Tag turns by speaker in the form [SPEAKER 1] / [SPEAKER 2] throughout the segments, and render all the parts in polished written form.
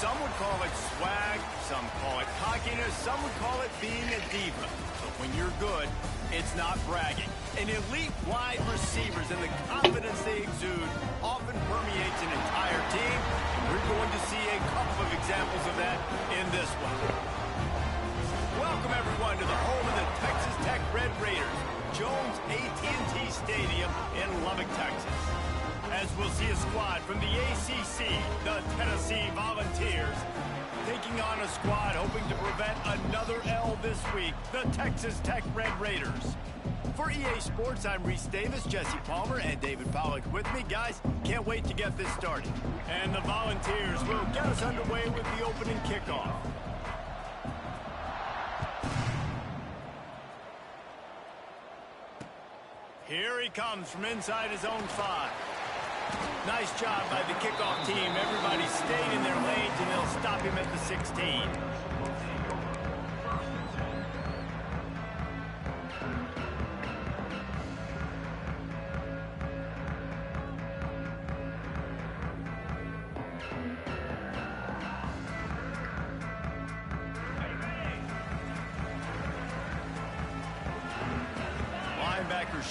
[SPEAKER 1] Some would call it swag, some call it cockiness, some would call it being a diva. But when you're good, it's not bragging. An elite wide receivers and the confidence they exude often permeates an entire team, and we're going to see a couple of examples of that in this one. Welcome, everyone, to the home of the Texas Tech Red Raiders, Jones AT&T Stadium in Lubbock, Texas. As we'll see a squad from the ACC, the Tennessee Volunteers, taking on a squad hoping to prevent another L this week, the Texas Tech Red Raiders. For EA Sports, I'm Reese Davis, Jesse Palmer, and David Pollack with me. Guys, can't wait to get this started. And the Volunteers will get us underway with the opening kickoff. Here he comes from inside his own 5. Nice job by the kickoff team. Everybody stayed in their lanes, and they'll stop him at the 16.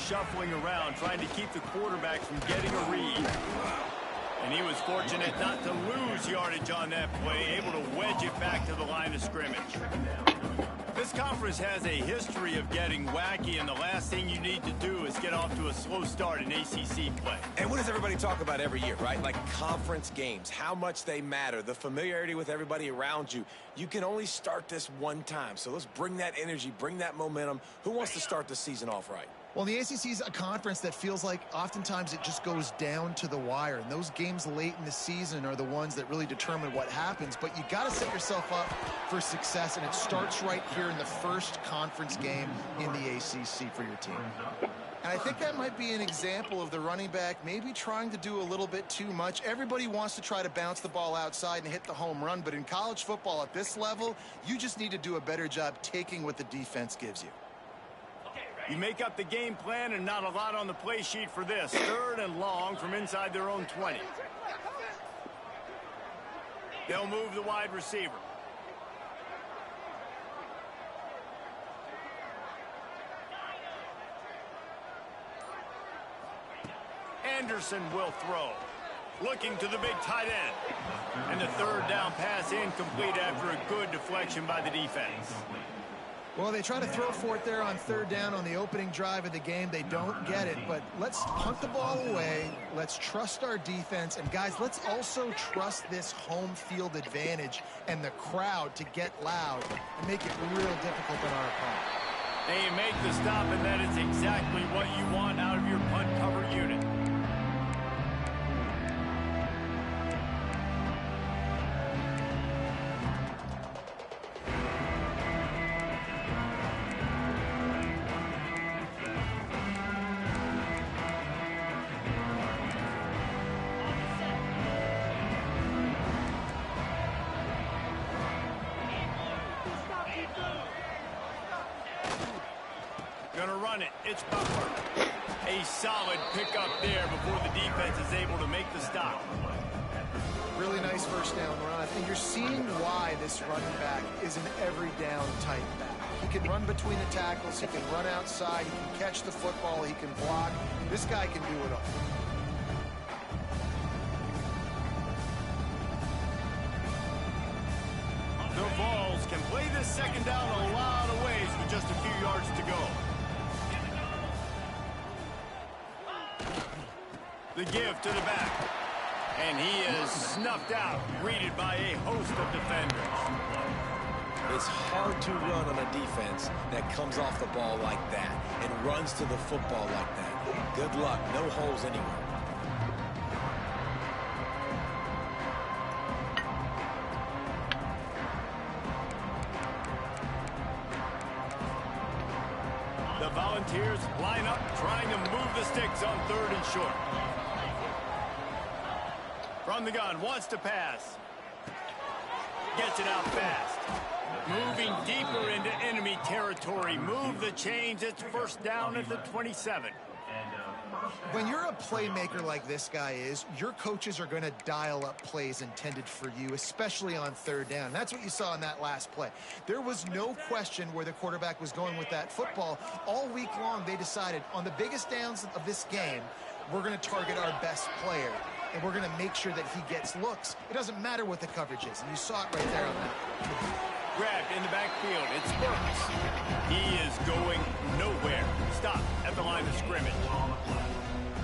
[SPEAKER 1] Shuffling around, trying to keep the quarterback from getting a read. And he was fortunate not to lose yardage on that play, able to wedge it back to the line of scrimmage. This conference has a history of getting wacky, and the last thing you need to do is get off to a slow start in ACC play.
[SPEAKER 2] And what does everybody talk about every year, right? Like conference games, how much they matter, the familiarity with everybody around you. You can only start this one time, so let's bring that energy, bring that momentum. Who wants to start the season off right?
[SPEAKER 3] Well, the ACC is a conference that feels like oftentimes it just goes down to the wire. And those games late in the season are the ones that really determine what happens. But you got to set yourself up for success, and it starts right here in the first conference game in the ACC for your team. And I think that might be an example of the running back maybe trying to do a little bit too much. Everybody wants to try to bounce the ball outside and hit the home run. But in college football at this level, you just need to do a better job taking what the defense gives you.
[SPEAKER 1] You make up the game plan, and not a lot on the play sheet for this. 3rd and long from inside their own 20. They'll move the wide receiver. Anderson will throw. Looking to the big tight end. And the 3rd down pass incomplete after a good deflection by the defense.
[SPEAKER 3] Well, they try to throw for it there on 3rd down on the opening drive of the game. They don't get it, but let's punt the ball away. Let's trust our defense. And, guys, let's also trust this home field advantage and the crowd to get loud and make it real difficult on our opponent.
[SPEAKER 1] They make the stop, and that is exactly what you want out of your punt cover unit. Gonna run it. It's Butler. A solid pickup there before the defense is able to make the stop.
[SPEAKER 3] Really nice first down run. I think you're seeing why this running back is an every down type back. He can run between the tackles. He can run outside. He can catch the football. He can block. This guy can do it all.
[SPEAKER 1] The Vols can play this 2nd down a lot of ways with just a few yards to go. The give to the back. And he is snuffed out, greeted by a host of defenders.
[SPEAKER 2] It's hard to run on a defense that comes off the ball like that and runs to the football like that. Good luck. No holes anywhere.
[SPEAKER 1] The Volunteers line up, trying to move the sticks on 3rd and short. From the gun, wants to pass. Gets it out fast. Moving deeper into enemy territory. Move the chains. It's 1st down at the 27.
[SPEAKER 3] When you're a playmaker like this guy is, your coaches are going to dial up plays intended for you, especially on third down. That's what you saw in that last play. There was no question where the quarterback was going with that football. All week long, they decided on the biggest downs of this game, we're going to target our best player, and we're going to make sure that he gets looks. It doesn't matter what the coverage is, and you saw it right there on that.
[SPEAKER 1] Grabbed in the backfield. It's Burks. He is going nowhere. Stop at the line of scrimmage.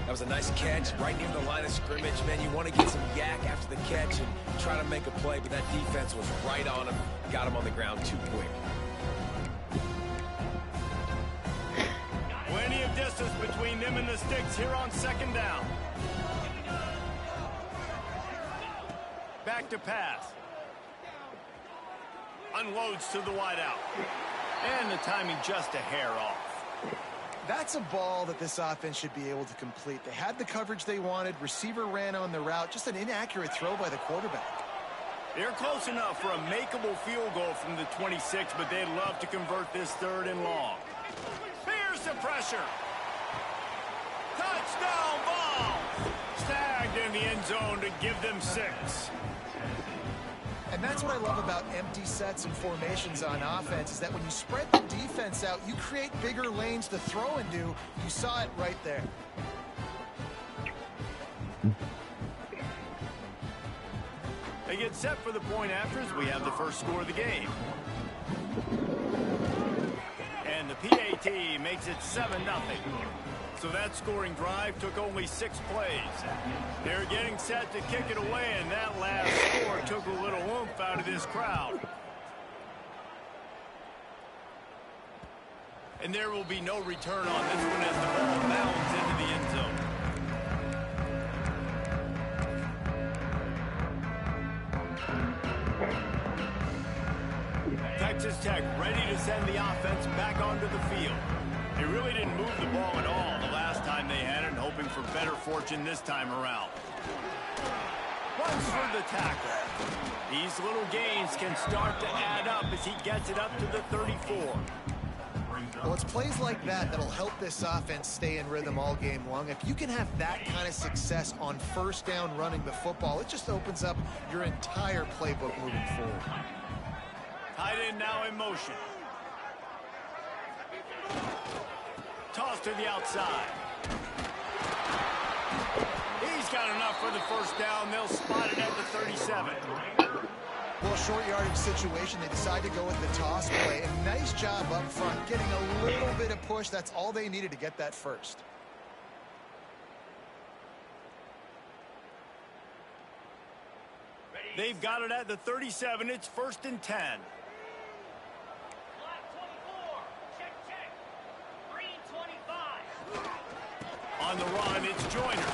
[SPEAKER 2] That was a nice catch right near the line of scrimmage. Man, you want to get some yak after the catch and try to make a play, but that defense was right on him. Got him on the ground too quick.
[SPEAKER 1] Plenty of distance between them and the sticks here on second down. Back to pass. Unloads to the wideout. And the timing just a hair off.
[SPEAKER 3] That's a ball that this offense should be able to complete. They had the coverage they wanted. Receiver ran on the route. Just an inaccurate throw by the quarterback.
[SPEAKER 1] They're close enough for a makeable field goal from the 26, but they'd love to convert this third and long. Here's the pressure. Touchdown ball. Snagged in the end zone to give them 6.
[SPEAKER 3] And that's what I love about empty sets and formations on offense, is that when you spread the defense out, you create bigger lanes to throw into. You saw it right there.
[SPEAKER 1] They get set for the point after as we have the first score of the game. And the PAT makes it 7-0. So that scoring drive took only 6 plays. They're getting set to kick it away, and that last score took a little oomph out of this crowd. And there will be no return on this one as the ball bounds into the end zone. Texas Tech ready to send the offense back onto the field. They really didn't move the ball at all the last time they had it, and hoping for better fortune this time around. Runs for the tackle. These little gains can start to add up as he gets it up to the 34.
[SPEAKER 3] Well, it's plays like that that'll help this offense stay in rhythm all game long. If you can have that kind of success on first down running the football, it just opens up your entire playbook moving forward.
[SPEAKER 1] Tight end now in motion. Toss to the outside. He's got enough for the first down. They'll spot it at the 37.
[SPEAKER 3] Well, short yardage situation, they decide to go with the toss play. And nice job up front, getting a little bit of push. That's all they needed to get that first.
[SPEAKER 1] They've got it at the 37. It's 1st and 10. On the run, it's Joyner.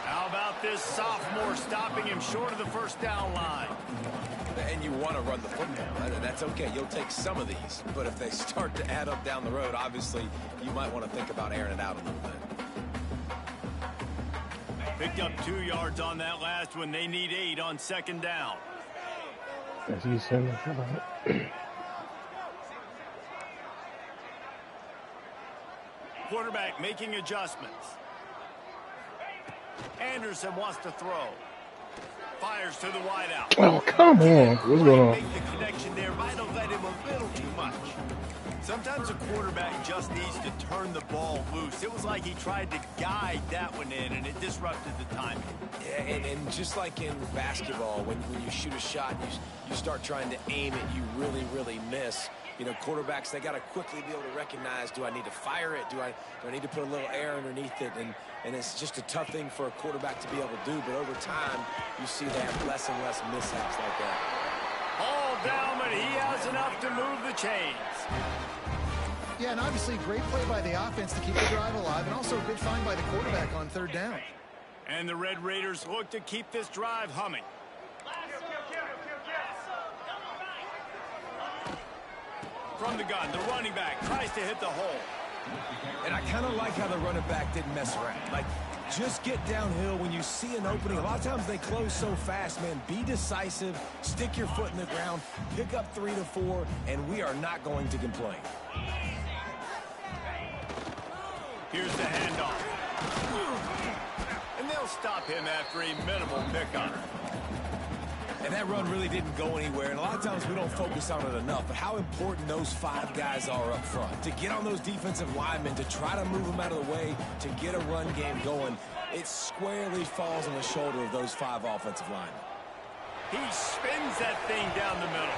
[SPEAKER 1] How about this sophomore stopping him short of the first down line?
[SPEAKER 2] And you want to run the football. That's okay. You'll take some of these. But if they start to add up down the road, obviously, you might want to think about airing it out a little bit.
[SPEAKER 1] Picked up 2 yards on that last one. They need 8 on second down. Quarterback making adjustments. Anderson wants to throw. Fires to the wideout.
[SPEAKER 4] Oh, come on. What's going on?
[SPEAKER 1] Make the connection there. Might have let him a little too much. Sometimes a quarterback just needs to turn the ball loose. It was like he tried to guide that one in, and it disrupted the timing.
[SPEAKER 2] Yeah, and just like in basketball, when you shoot a shot, you start trying to aim it, you really miss. You know, quarterbacks, they got to quickly be able to recognize, do I need to fire it? Do I need to put a little air underneath it? And it's just a tough thing for a quarterback to be able to do. But over time, you see they have less and less mishaps like that.
[SPEAKER 1] All down, but he has enough to move the chains.
[SPEAKER 3] Yeah, and obviously great play by the offense to keep the drive alive, and also a good find by the quarterback on third down.
[SPEAKER 1] And the Red Raiders look to keep this drive humming. From the gun, the running back tries to hit the hole.
[SPEAKER 2] And I kind of like how the running back didn't mess around. Like, just get downhill when you see an opening. A lot of times they close so fast, man. Be decisive, stick your foot in the ground, pick up 3 to 4, and we are not going to complain.
[SPEAKER 1] Here's the handoff. And they'll stop him after a minimal pickup.
[SPEAKER 2] And that run really didn't go anywhere, and a lot of times we don't focus on it enough, but how important those 5 guys are up front. To get on those defensive linemen, to try to move them out of the way, to get a run game going, it squarely falls on the shoulder of those 5 offensive linemen.
[SPEAKER 1] He spins that thing down the middle.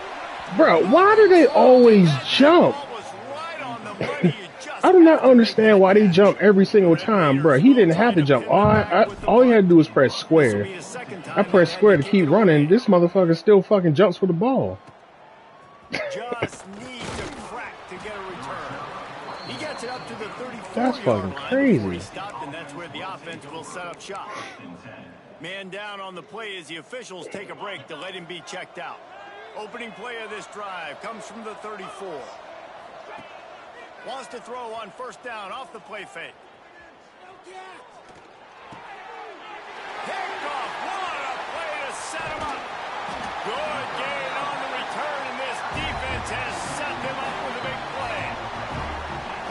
[SPEAKER 4] Bro, why do they always jump? I do not understand why they jump every single time, bro. He didn't have to jump. All he had to do was press square. I pressed square to keep running. This motherfucker still fucking jumps for the ball.
[SPEAKER 1] Just need to crack to get a return. He gets it up to the 34-yard
[SPEAKER 4] That's fucking
[SPEAKER 1] line
[SPEAKER 4] crazy.
[SPEAKER 1] he stopped, and that's where the offense will set up shop. Man down on the play as the officials take a break to let him be checked out. Opening play of this drive comes from the 34. Wants to throw on first down off the play fake. Handoff. What a play to set him up. Good gain on the return, and this defense has set them up with a big play.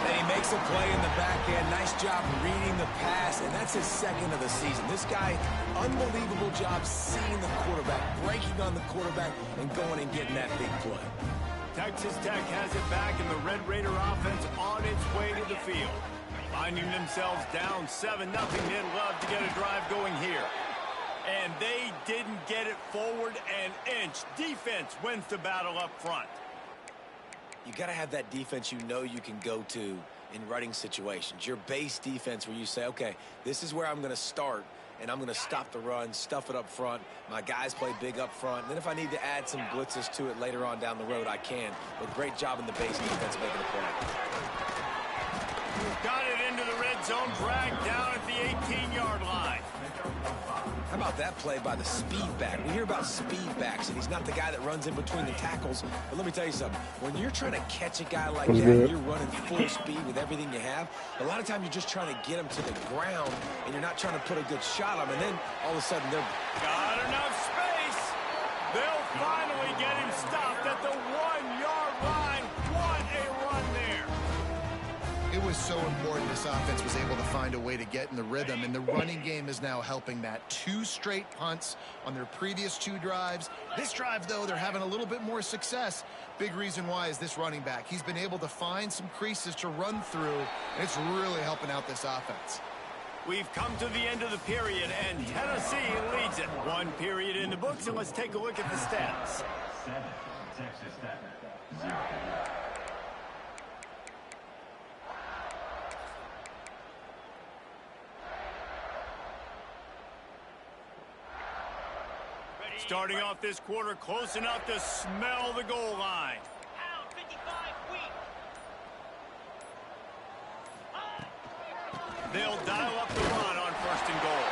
[SPEAKER 2] And he makes a play in the back end. Nice job reading the pass, and that's his 2nd of the season. This guy, unbelievable job seeing the quarterback, breaking on the quarterback, and going and getting that big play.
[SPEAKER 1] Texas Tech has it back, and the Red Raider offense on its way to the field. Finding themselves down 7-0, they'd love to get a drive going here. And they didn't get it forward an inch. Defense wins the battle up front.
[SPEAKER 2] You got to have that defense you know you can go to in running situations. Your base defense where you say, okay, this is where I'm going to start, and I'm going to stop the run, stuff it up front. My guys play big up front. And then if I need to add some blitzes to it later on down the road, I can. But great job in the base defense making a play.
[SPEAKER 1] Got it into the red zone, dragged down at the 18-yard line.
[SPEAKER 2] How about that play by the speed back? We hear about speed backs, and he's not the guy that runs in between the tackles. But let me tell you something. When you're trying to catch a guy like that, and you're running full speed with everything you have, a lot of times you're just trying to get him to the ground, and you're not trying to put a good shot on him. And then all of a sudden they're...
[SPEAKER 1] Got enough space. They'll finally get him stopped at the 1-yard line. What a run there.
[SPEAKER 3] It was so important this offense was able to find a way to get in the rhythm, and the running game is now helping that. 2 straight punts on their previous 2 drives. This drive, though, they're having a little bit more success. Big reason why is this running back. He's been able to find some creases to run through, and it's really helping out this offense.
[SPEAKER 1] We've come to the end of the period, and Tennessee leads it. 1 period in the books, and let's take a look at the stats.
[SPEAKER 5] 7, Texas Tech, 0.
[SPEAKER 1] Starting off this quarter, close enough to smell the goal line. They'll dial up the run on first and goal.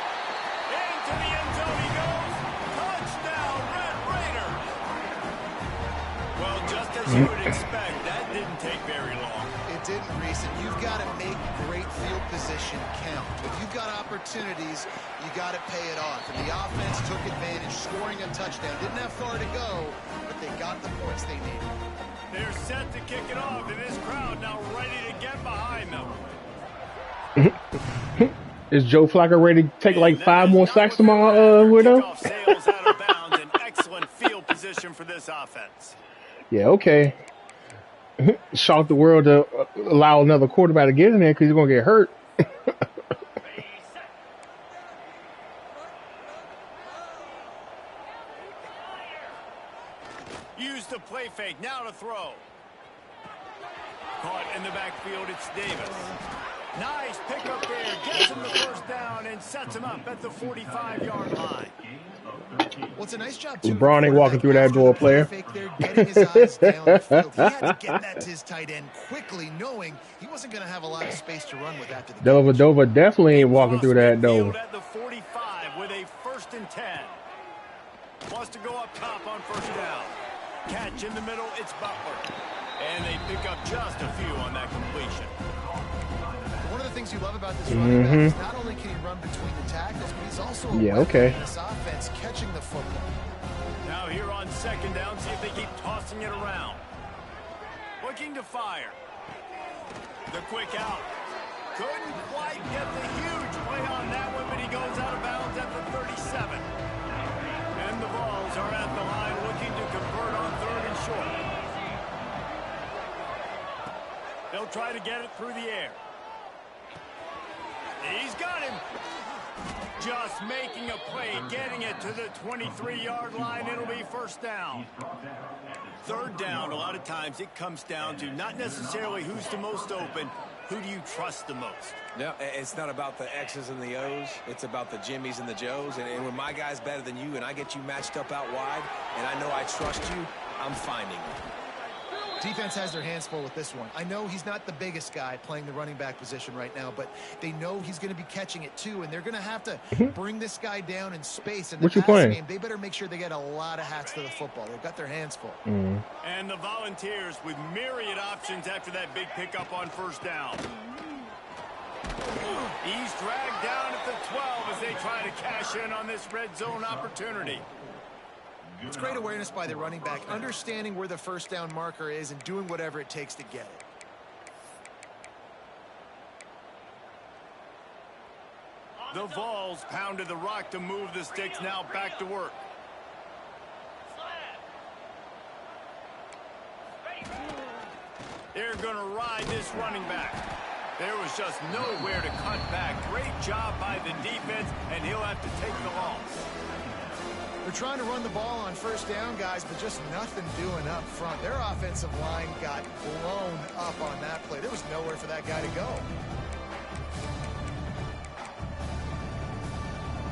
[SPEAKER 1] Into the end zone he goes. Touchdown, Red Raiders. Well, just as you would expect, that didn't take very long.
[SPEAKER 3] It didn't, Reese, and you've got to make great field position count. If you've got opportunities, you got to pay it off. And the offense took advantage, scoring a touchdown. Didn't have far to go, but they got the points they needed.
[SPEAKER 1] They're set to kick it off, and this crowd now ready to get behind them.
[SPEAKER 4] Is Joe Flacco ready to take like 5 more sacks tomorrow, Widow?
[SPEAKER 1] Sails out of bounds, an excellent field position for this offense.
[SPEAKER 4] Yeah, okay. Shock the world to allow another quarterback to get in there because he's going to get hurt.
[SPEAKER 1] Use the play fake, now to throw. Caught in the backfield, it's Davis. Nice pickup there, gets him the first down and sets him up at the 45-yard line.
[SPEAKER 3] Well, it's a nice job, too.
[SPEAKER 4] LeBron ain't walking through that door, player.
[SPEAKER 3] Getting his eyes down the field. He had to get that to his tight end quickly, knowing he wasn't going to have a lot of space to run with after the
[SPEAKER 4] Dova definitely ain't walking through that door.
[SPEAKER 1] At the 45 with a 1st and 10. Wants to go up top on first down. Catch in the middle, it's Butler. And they pick up just a few on that completion.
[SPEAKER 3] One of the things you love about this running back is not only can he run between the tackles, but he's also a weapon in this offense catching the football.
[SPEAKER 1] Now here on 2nd down, see if they keep tossing it around. Looking to fire. The quick out. Couldn't quite get the huge play on that one, but he goes out of bounds at the 37. And the Vols are at the line looking to convert on 3rd and short. They'll try to get it through the air. He's got him. Just making a play, getting it to the 23-yard line. It'll be 1st down. 3rd down, a lot of times it comes down to not necessarily who's the most open, who do you trust the most?
[SPEAKER 2] No, it's not about the X's and the O's. It's about the Jimmies and the Joes. And when my guy's better than you and I get you matched up out wide and I know I trust you, I'm finding you.
[SPEAKER 3] Defense has their hands full with this one. I know he's not the biggest guy playing the running back position right now, but they know he's going to be catching it too, and they're going to have to bring this guy down in space. In the passing game, they better make sure they get a lot of hats to the football. They've got their hands full.
[SPEAKER 1] And the Volunteers with myriad options after that big pickup on 1st down. He's dragged down at the 12 as they try to cash in on this red zone opportunity.
[SPEAKER 3] It's great awareness by the running back, understanding where the 1st down marker is and doing whatever it takes to get it.
[SPEAKER 1] The Vols pounded the rock to move the sticks, now back to work. They're going to ride this running back. There was just nowhere to cut back. Great job by the defense, and he'll have to take the loss.
[SPEAKER 3] They're trying to run the ball on 1st down, guys, but just nothing doing up front. Their offensive line got blown up on that play. There was nowhere for that guy to go.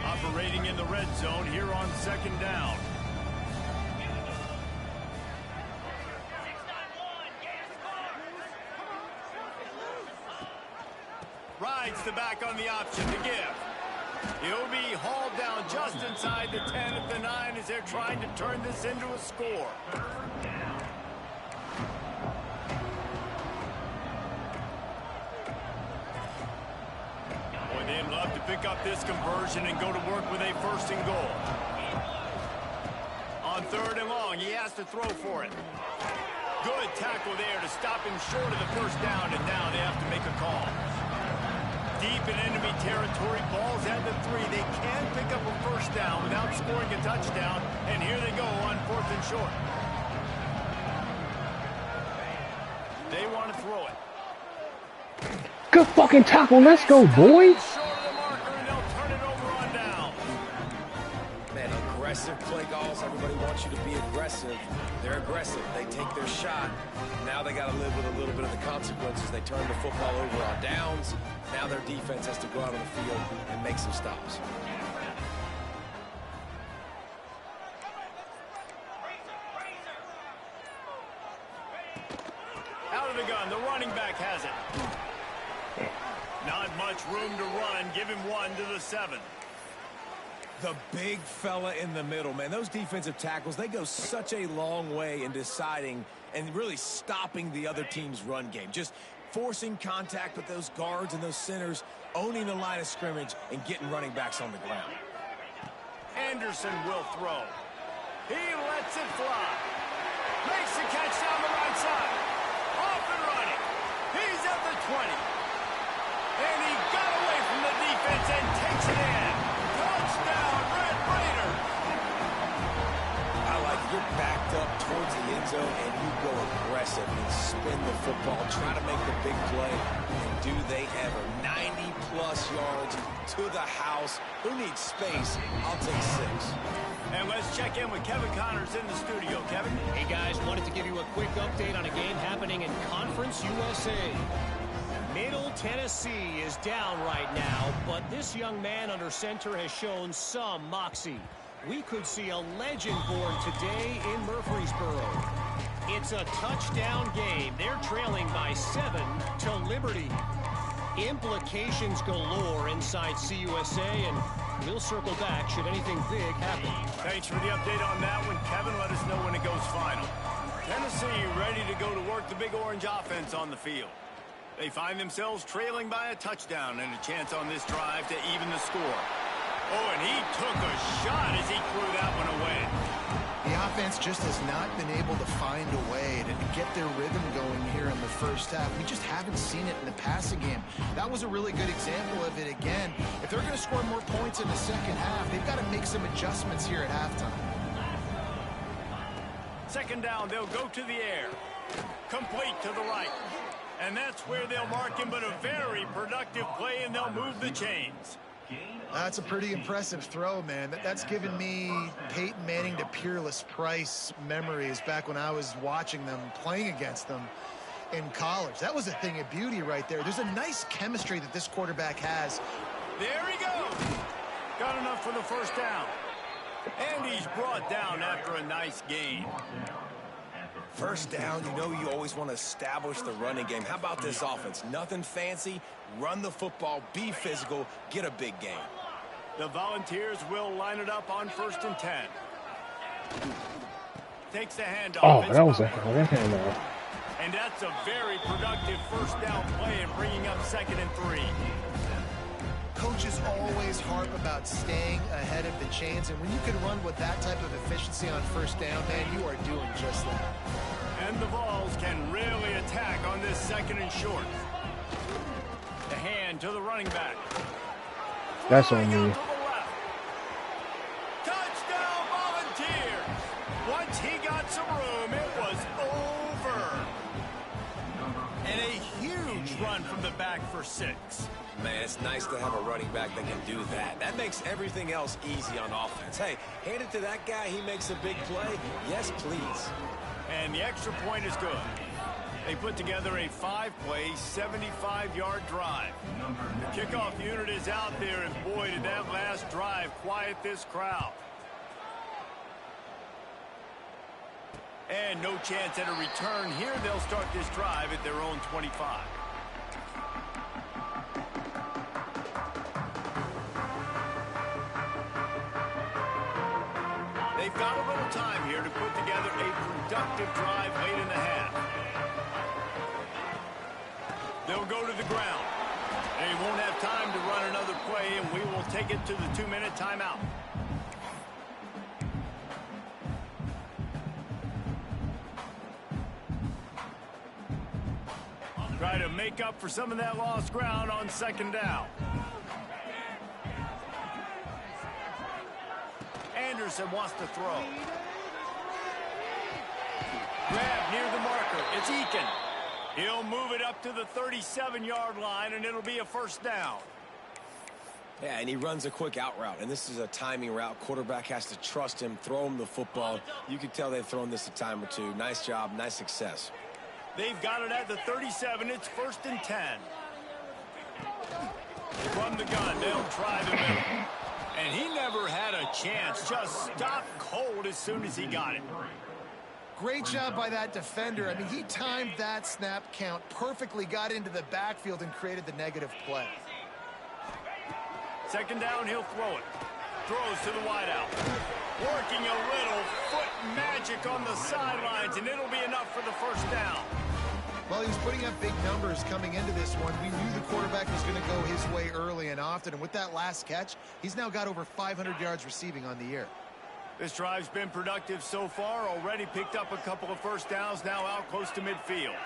[SPEAKER 1] Operating in the red zone here on 2nd down. Rides the back on the option to give. He'll be hauled down just inside the 10 at the 9 as they're trying to turn this into a score. Boy, they'd love to pick up this conversion and go to work with a 1st and goal. On 3rd and long, he has to throw for it. Good tackle there to stop him short of the 1st down, and now they have to make a call. Deep in enemy territory, ball's at the 3. They can pick up a 1st down without scoring a touchdown, and here they go on 4th and short. They want to throw it.
[SPEAKER 4] Good fucking tackle. Let's go, boy.
[SPEAKER 1] Short of the marker, and they'll turn it over on down.
[SPEAKER 2] Man, aggressive play calls. Everybody wants you to be aggressive. They're aggressive. They take their shot. Now they got to live with a little bit of the consequences. They turn the football over on downs. Now their defense has to go out on the field and make some stops.
[SPEAKER 1] Out of the gun, the running back has it. Not much room to run. Give him 1 to the 7.
[SPEAKER 2] The big fella in the middle, man. Those defensive tackles, they go such a long way in deciding and really stopping the other team's run game. Just forcing contact with those guards and those centers, owning the line of scrimmage, and getting running backs on the ground.
[SPEAKER 1] Anderson will throw. He lets it fly. Makes the catch down the right side. Off and running. He's at the 20. And he got away from the defense and takes it in. Touchdown, Red Raiders.
[SPEAKER 2] I like it. You're backed up towards the end zone, and you go aggressive and spin the football, try to make the big play. And do they ever? 90-plus yards to the house. Who needs space? I'll take 6.
[SPEAKER 1] And let's check in with Kevin Connors in the studio. Kevin?
[SPEAKER 6] Hey, guys, wanted to give you a quick update on a game happening in Conference USA. Middle Tennessee is down right now, but this young man under center has shown some moxie. We could see a legend born today in Murfreesboro. It's a touchdown game. They're trailing by 7 to Liberty. Implications galore inside CUSA, and we'll circle back should anything big happen.
[SPEAKER 1] Thanks for the update on that one, Kevin. Let us know when it goes final. Tennessee ready to go to work the Big Orange offense on the field. They find themselves trailing by a touchdown and a chance on this drive to even the score. Oh, and he took a shot as he threw that one away.
[SPEAKER 3] The offense defense just has not been able to find a way to get their rhythm going here in the first half. We just haven't seen it in the passing game. That was a really good example of it again. If they're going to score more points in the second half, they've got to make some adjustments here at halftime.
[SPEAKER 1] Second down, they'll go to the air. Complete to the right. And that's where they'll mark him, but a very productive play, and they'll move the chains.
[SPEAKER 3] That's a pretty impressive throw, man. That's given me Peyton Manning to Peerless Price memories back when I was watching them, playing against them in college. That was a thing of beauty right there. There's a nice chemistry that this quarterback has.
[SPEAKER 1] There he goes. Got enough for the first down. And he's brought down after a nice gain.
[SPEAKER 2] First down, you know you always want to establish the running game. How about this offense? Nothing fancy. Run the football, be physical, get a big gain.
[SPEAKER 1] The Volunteers will line it up on 1st and 10. Takes the handoff.
[SPEAKER 4] Oh, that was a handoff.
[SPEAKER 1] And that's a very productive first down play and bringing up 2nd and 3.
[SPEAKER 3] Coaches always harp about staying ahead of the chains, and when you can run with that type of efficiency on first down, man, you are doing just that.
[SPEAKER 1] And the Vols can really attack on this 2nd and short. The hand to the running back.
[SPEAKER 4] That's on me.
[SPEAKER 1] Touchdown Volunteers! Once he got some room, it was over. And a huge run from the back for 6.
[SPEAKER 2] Man, it's nice to have a running back that can do that. That makes everything else easy on offense. Hey, hand it to that guy. He makes a big play. Yes, please.
[SPEAKER 1] And the extra point is good. They put together a 5-play, 75-yard drive. The kickoff unit is out there, and boy, did that last drive quiet this crowd. And no chance at a return here. They'll start this drive at their own 25. They've got a little time here to put together a productive drive late in the half. They'll go to the ground. They won't have time to run another play, and we will take it to the 2-minute timeout. Try to make up for some of that lost ground on 2nd down. Anderson wants to throw. Grab near the marker. It's Eakin. He'll move it up to the 37-yard line, and it'll be a first down.
[SPEAKER 2] Yeah, and he runs a quick out route, and this is a timing route. Quarterback has to trust him, throw him the football. You can tell they've thrown this a time or two. Nice job, nice success.
[SPEAKER 1] They've got it at the 37. It's 1st and 10. From the gun, they'll try the middle. And he never had a chance. Just stopped cold as soon as he got it.
[SPEAKER 3] Great job by that defender. I mean, he timed that snap count perfectly, got into the backfield, and created the negative play.
[SPEAKER 1] 2nd down, he'll throw it. Throws to the wideout. Working a little foot magic on the sidelines, and it'll be enough for the first down.
[SPEAKER 3] Well, he was putting up big numbers coming into this one. We knew the quarterback was going to go his way early and often, and with that last catch, he's now got over 500 yards receiving on the year.
[SPEAKER 1] This drive's been productive so far. Already picked up a couple of first downs, now out close to midfield.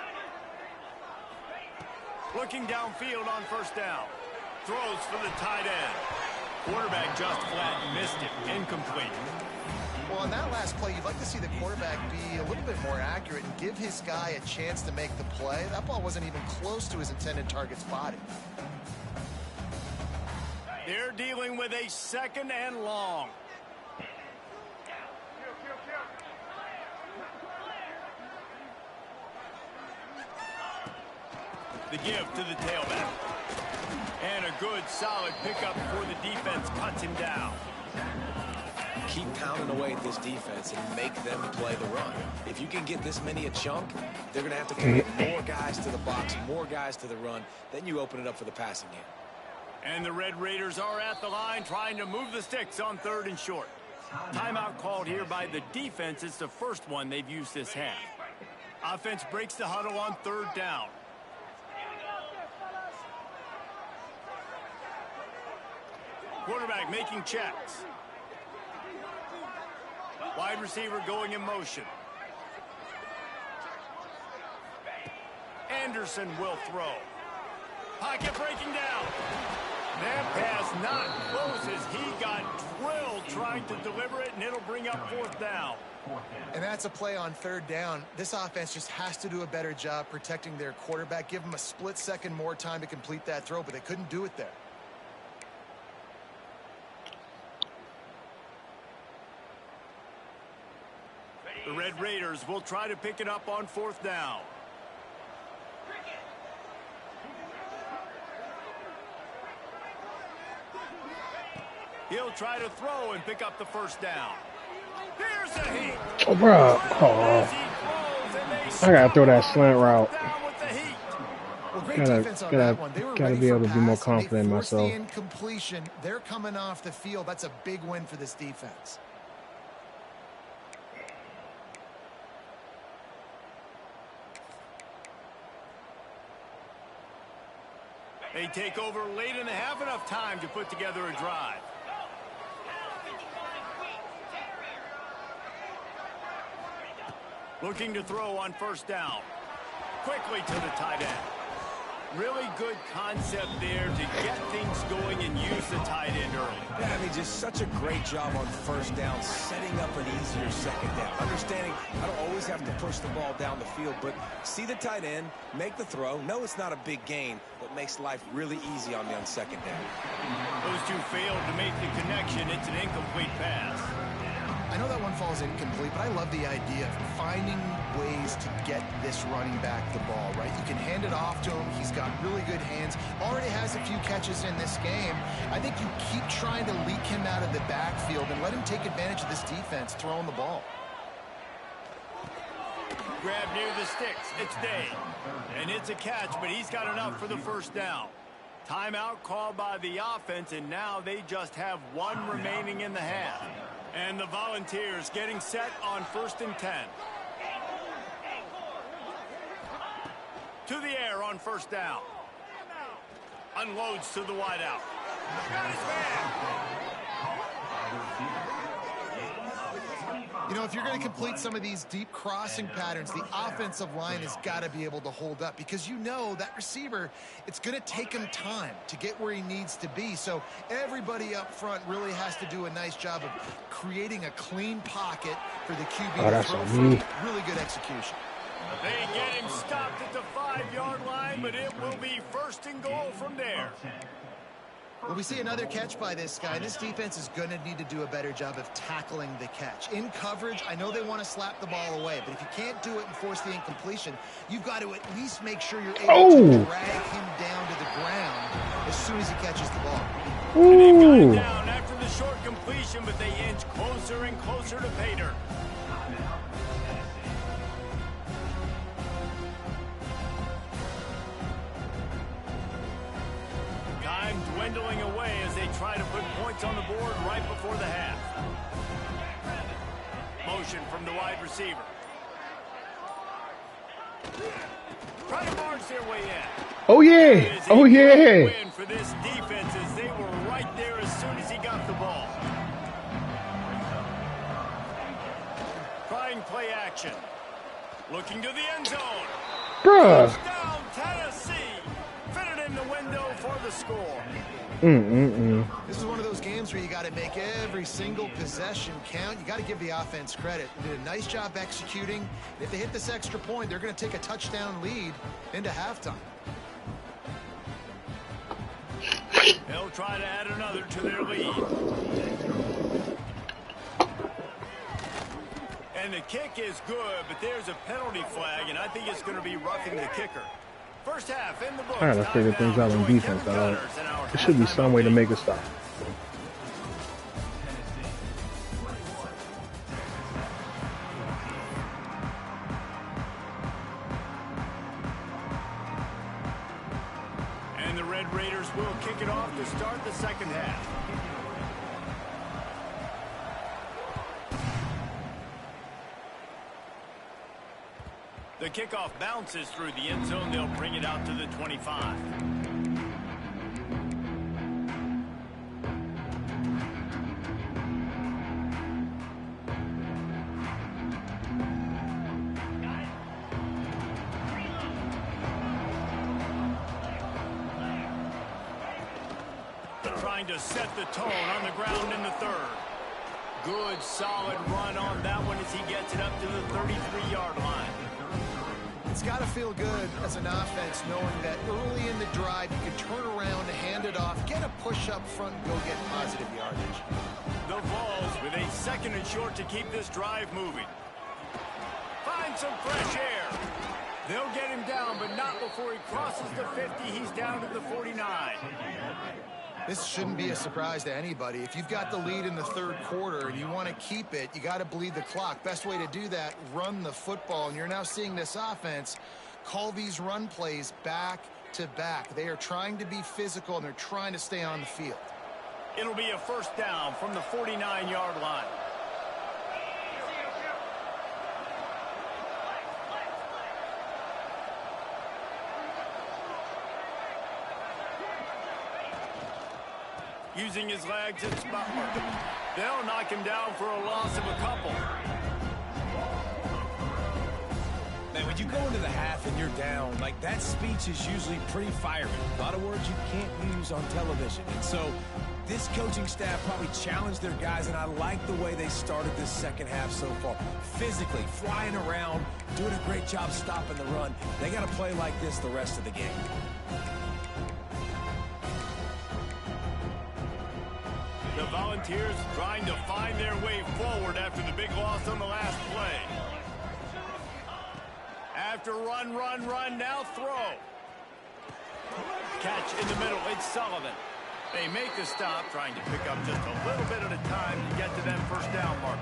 [SPEAKER 1] Looking downfield on 1st down. Throws for the tight end. Quarterback just flat missed it. Incomplete.
[SPEAKER 3] Well, on that last play, you'd like to see the quarterback be a little bit more accurate and give his guy a chance to make the play. That ball wasn't even close to his intended target's body.
[SPEAKER 1] They're dealing with a 2nd and long. The give to the tailback. And a good, solid pickup before the defense cuts him down.
[SPEAKER 2] Keep pounding away at this defense and make them play the run. If you can get this many a chunk, they're going to have to commit more guys to the box, more guys to the run. Then you open it up for the passing game.
[SPEAKER 1] And the Red Raiders are at the line trying to move the sticks on 3rd and short. Timeout called here by the defense. It's the first one they've used this half. Offense breaks the huddle on 3rd down. Quarterback making checks. Wide receiver going in motion. Anderson will throw. Pocket breaking down. That pass not close as he got drilled trying to deliver it, and it'll bring up 4th down.
[SPEAKER 3] And that's a play on 3rd down. This offense just has to do a better job protecting their quarterback. Give them a split second more time to complete that throw, but they couldn't do it there.
[SPEAKER 1] The Red Raiders will try to pick it up on 4th down. He'll try to throw and pick up the 1st down. Here's a heat.
[SPEAKER 4] Oh, bro. Oh. I gotta throw that slant route.
[SPEAKER 3] Well, great defense on that one. They were
[SPEAKER 4] gotta
[SPEAKER 3] ready
[SPEAKER 4] be
[SPEAKER 3] for
[SPEAKER 4] able to be more
[SPEAKER 3] pass, and they
[SPEAKER 4] confident in
[SPEAKER 3] forced
[SPEAKER 4] myself.
[SPEAKER 3] the incompletion. They're coming off the field. That's a big win for this defense.
[SPEAKER 1] They take over late and they have enough time to put together a drive. Looking to throw on 1st down. Quickly to the tight end. Really good concept there to get things going and use the tight end early.
[SPEAKER 2] Yeah, I mean, just such a great job on 1st down, setting up an easier 2nd down. Understanding I don't always have to push the ball down the field, but see the tight end, make the throw. No, it's not a big gain, but makes life really easy on me on 2nd down.
[SPEAKER 1] Those two failed to make the connection. It's an incomplete pass.
[SPEAKER 3] I know that one falls incomplete, but I love the idea of finding ways to get this running back the ball, right? You can hand it off to him. He's got really good hands. Already has a few catches in this game. I think you keep trying to leak him out of the backfield and let him take advantage of this defense throwing the ball.
[SPEAKER 1] Grab near the sticks. It's Day. And it's a catch, but he's got enough for the 1st down. Timeout called by the offense, and now they just have 1 remaining in the half. And the Volunteers getting set on 1st and 10. To the air on 1st down. Unloads to the wideout. Got his man.
[SPEAKER 3] You know, if you're going to complete some of these deep crossing patterns, the offensive line has got to be able to hold up because you know that receiver, it's going to take him time to get where he needs to be. So everybody up front really has to do a nice job of creating a clean pocket for the QB to throw from. Really good execution.
[SPEAKER 1] They get him stopped at the 5-yard line, but it will be 1st and goal from there.
[SPEAKER 3] Well, we see another catch by this guy. This defense is going to need to do a better job of tackling the catch. In coverage, I know they want to slap the ball away, but if you can't do it and force the incompletion, you've got to at least make sure you're able to drag him down to the ground as soon as he catches the ball.
[SPEAKER 1] And they've got him down after the short completion, but they inch closer and closer to pay dirt. Time dwindling away as they try to put points on the board right before the half. Motion from the wide receiver. Try to march their way in.
[SPEAKER 4] Oh yeah! Oh yeah!
[SPEAKER 1] Win for this defense as they were right there as soon as he got the ball. Trying play action. Looking to the end zone.
[SPEAKER 4] Bruh!
[SPEAKER 1] Touchdown Tennessee. Fit it in the window for the score.
[SPEAKER 3] This is one of those games where you got to make every single possession count. You got to give the offense credit. They did a nice job executing. And if they hit this extra point, they're going to take a touchdown lead into halftime.
[SPEAKER 1] They'll try to add another to their lead. And the kick is good, but there's a penalty flag, and I think it's going to be roughing the kicker. First half in the books.
[SPEAKER 4] I gotta figure things out on defense, dog. There should be some way to make it stop.
[SPEAKER 1] And the Red Raiders will kick it off to start the second half. The kickoff bounces through the end zone. They'll bring it out to the 25. trying to set the tone on the ground in the third. Good, solid run on that one as he gets it up to the 33-yard line.
[SPEAKER 3] It's got to feel good as an offense knowing that early in the drive you can turn around, hand it off, get a push up front, and go get positive yardage.
[SPEAKER 1] The Vols with a 2nd and short to keep this drive moving. Find some fresh air. They'll get him down, but not before he crosses the 50. He's down to the 49.
[SPEAKER 3] This shouldn't be a surprise to anybody. If you've got the lead in the third quarter and you want to keep it, you got to bleed the clock. Best way to do that, run the football. And you're now seeing this offense call these run plays back to back. They are trying to be physical, and they're trying to stay on the field.
[SPEAKER 1] It'll be a first down from the 49-yard line. Using his legs, it's Butler. They'll knock him down for a loss of a couple.
[SPEAKER 2] Man, when you go into the half and you're down, like, that speech is usually pretty fiery. A lot of words you can't use on television. And so this coaching staff probably challenged their guys, and I like the way they started this second half so far. Physically, flying around, doing a great job stopping the run. They got to play like this the rest of the game.
[SPEAKER 1] The Volunteers trying to find their way forward after the big loss on the last play. After run, now throw. Catch in the middle, it's Sullivan. They make the stop, trying to pick up just a little bit at a time to get to that first down marker.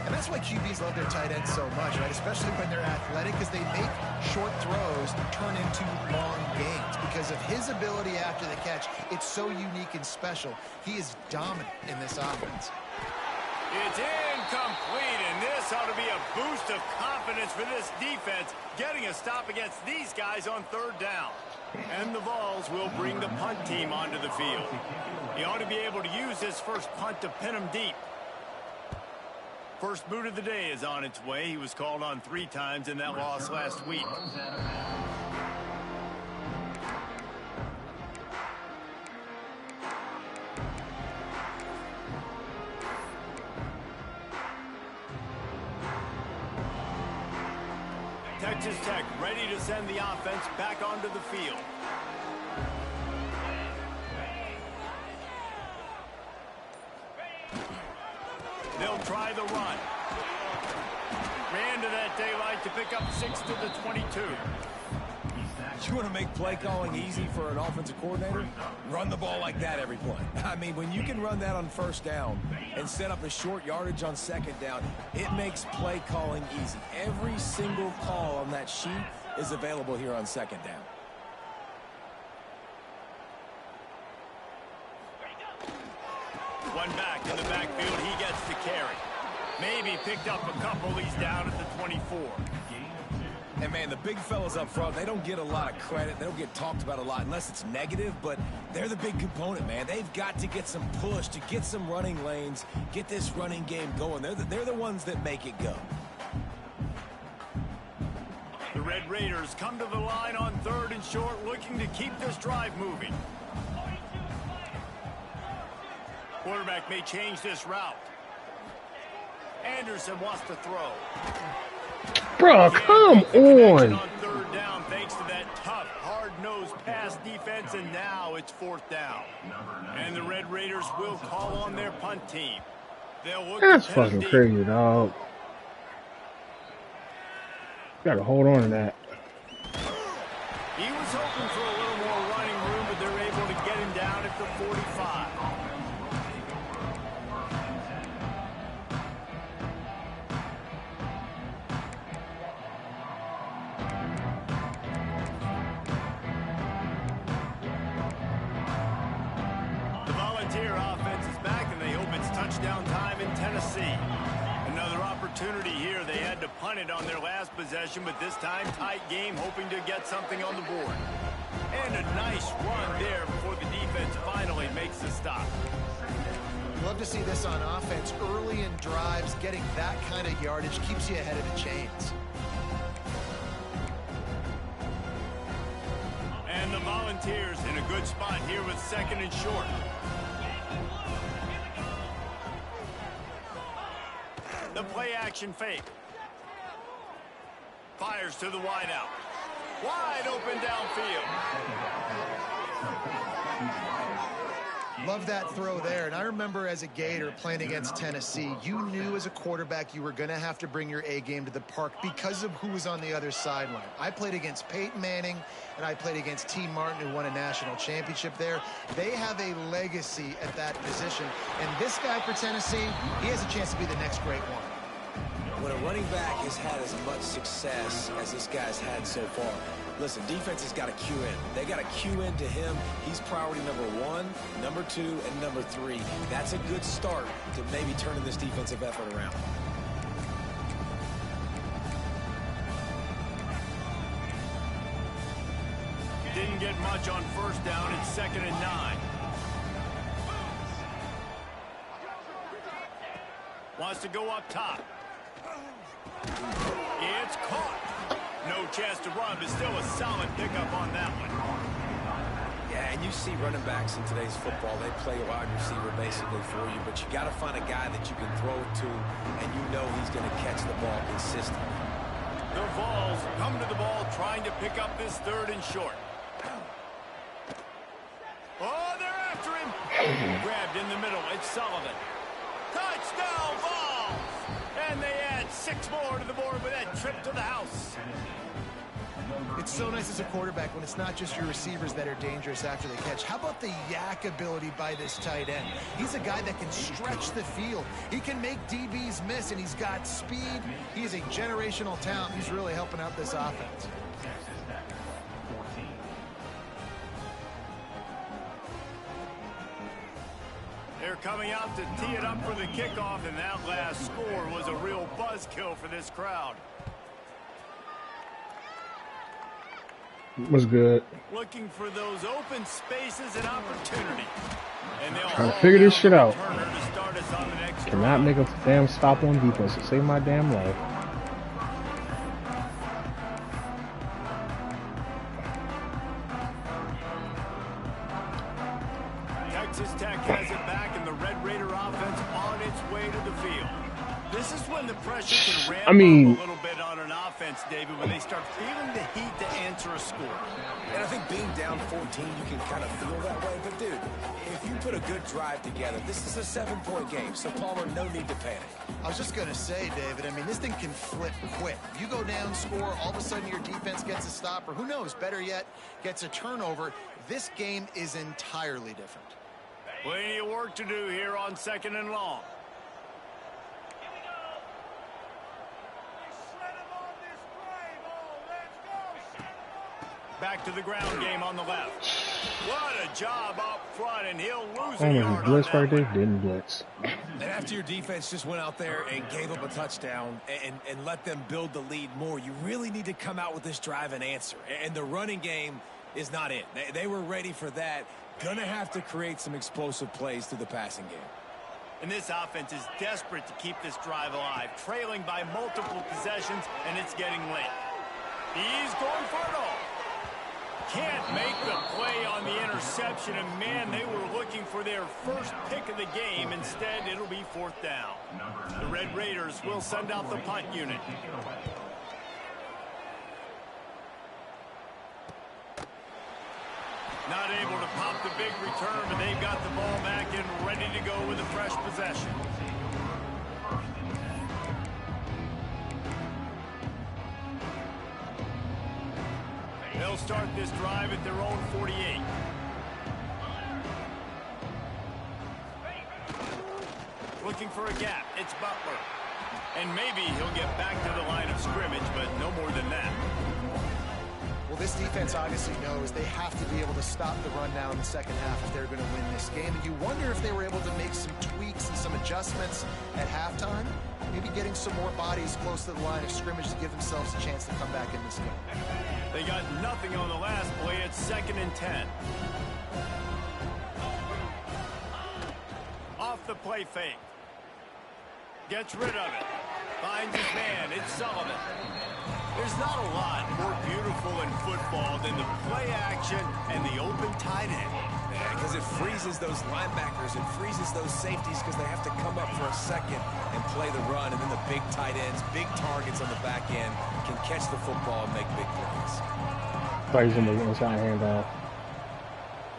[SPEAKER 3] And that's why QBs love their tight ends so much, right? Especially when they're athletic, because they make short throws turn into long gains. Because of his ability after the catch, it's so unique and special. He is dominant in this offense.
[SPEAKER 1] It's incomplete, and this ought to be a boost of confidence for this defense, getting a stop against these guys on third down. And the Vols will bring the punt team onto the field. He ought to be able to use this first punt to pin him deep. First boot of the day is on its way. He was called on 3 times in that loss last week. Texas Tech ready to send the offense back onto the field. They'll try the run. Ran to that daylight to pick up 6 to the 22.
[SPEAKER 2] You want to make play calling easy for an offensive coordinator? Run the ball like that every play. I mean, when you can run that on first down and set up a short yardage on second down, it makes play calling easy. Every single call on that sheet is available here on second down.
[SPEAKER 1] One back in the backfield, he gets the carry. Maybe picked up a couple, he's down at the 24.
[SPEAKER 2] And, man, the big fellas up front, they don't get a lot of credit. They don't get talked about a lot unless it's negative, but they're the big component, man. They've got to get some push, to get some running lanes, get this running game going. They're the ones that make it go.
[SPEAKER 1] The Red Raiders come to the line on 3rd and short, looking to keep this drive moving. Quarterback may change this route. Anderson wants to throw.
[SPEAKER 4] Bro, come on.
[SPEAKER 1] On 3rd down, thanks to that tough, hard-nosed pass defense, and now it's 4th down. And the Red Raiders will call on their punt team. They'll look.
[SPEAKER 4] That's fucking crazy, dog. Gotta hold on to that.
[SPEAKER 1] He was hoping for a little more running room, but they're able to get him down at the 45. Offense is back, and they hope it's touchdown time in Tennessee. Another opportunity here. They had to punt it on their last possession, but this time tight game, hoping to get something on the board. And a nice run there before the defense finally makes the stop.
[SPEAKER 3] Love to see this on offense. Early in drives, getting that kind of yardage keeps you ahead of the chains.
[SPEAKER 1] And the Volunteers Volunteers in a good spot here with 2nd and short. The play action fake. Fires to the wideout. Wide open downfield.
[SPEAKER 3] Love that throw there. And I remember as a Gator playing against Tennessee, you knew as a quarterback you were going to have to bring your A game to the park because of who was on the other sideline. I played against Peyton Manning, and I played against T. Martin, who won a national championship there. They have a legacy at that position. And this guy for Tennessee, he has a chance to be the next great one.
[SPEAKER 2] When a running back has had as much success as this guy's had so far, listen, defense has got to cue in. They got to cue in to him. He's priority number 1, number 2, and number 3. That's a good start to maybe turning this defensive effort around.
[SPEAKER 1] Didn't get much on 1st down. It's 2nd and 9. Wants to go up top. It's caught. No chance to run, but still a solid pickup on that one.
[SPEAKER 2] Yeah, and you see running backs in today's football, they play a wide receiver basically for you, but you got to find a guy that you can throw it to, and you know he's going to catch the ball consistently.
[SPEAKER 1] The Vols come to the ball trying to pick up this 3rd and short. Oh, they're after him. Grabbed in the middle. It's Sullivan. Touchdown, Vols! And they add 6 more to the board with that trip to the house.
[SPEAKER 3] It's so nice as a quarterback when it's not just your receivers that are dangerous after the catch. How about the yak ability by this tight end? He's a guy that can stretch the field. He can make DBs miss, and he's got speed. He is a generational talent. He's really helping out this offense.
[SPEAKER 1] They're coming out to tee it up for the kickoff, and that last score was a real buzzkill for this crowd.
[SPEAKER 4] Was good.
[SPEAKER 1] Looking for those open spaces and opportunity. And they'll
[SPEAKER 4] Trying to figure this shit out.
[SPEAKER 1] to start us on the next
[SPEAKER 4] Cannot make a damn stop on defense to save my damn life.
[SPEAKER 1] Texas Tech has it back, and the Red Raider offense on its way to the field. This is when the pressure can ramp up a little bit on an offense, David, when they start feeling the heat to answer a score.
[SPEAKER 2] And I think being down 14, you can kind of feel that way. But, dude, if you put a good drive together, this is a 7-point game. So, Palmer, no need to panic.
[SPEAKER 3] I was just going to say, David, I mean, this thing can flip quick. You go down, score, all of a sudden your defense gets a stop, or who knows, better yet, gets a turnover. This game is entirely different.
[SPEAKER 1] Plenty of work to do here on 2nd and long. Back to the ground game on the left. What a job up front, and he'll lose a yard on
[SPEAKER 4] blitz
[SPEAKER 1] that
[SPEAKER 4] right there.
[SPEAKER 1] one.
[SPEAKER 4] Didn't blitz.
[SPEAKER 2] And after your defense just went out there and gave up a touchdown and let them build the lead more, you really need to come out with this drive and answer. And the running game is not it. They were ready for that. Gonna have to create some explosive plays through the passing game.
[SPEAKER 1] And this offense is desperate to keep this drive alive, trailing by multiple possessions, and it's getting late. He's going for it all. Can't make the play on the interception, and man, they were looking for their first pick of the game. Instead, it'll be 4th down. The Red Raiders will send out the punt unit. Not able to pop the big return, but they've got the ball back and ready to go with a fresh possession. They'll start this drive at their own 48. Looking for a gap. It's Butler. And maybe he'll get back to the line of scrimmage, but no more than that.
[SPEAKER 3] Well, this defense obviously knows they have to be able to stop the run now in the second half if they're going to win this game. And you wonder if they were able to make some tweaks and some adjustments at halftime, maybe getting some more bodies close to the line of scrimmage to give themselves a chance to come back in this game.
[SPEAKER 1] They got nothing on the last play. It's 2nd and 10. Off the play fake. Gets rid of it. Finds his man. It's Sullivan. There's not a lot more beautiful in football than the play action and the open tight end.
[SPEAKER 2] Because it freezes those linebackers, it freezes those safeties because they have to come up for a second and play the run, and then the big tight ends, big targets on the back end can catch the football and make big plays.
[SPEAKER 4] Thought he's gonna make inside handoff.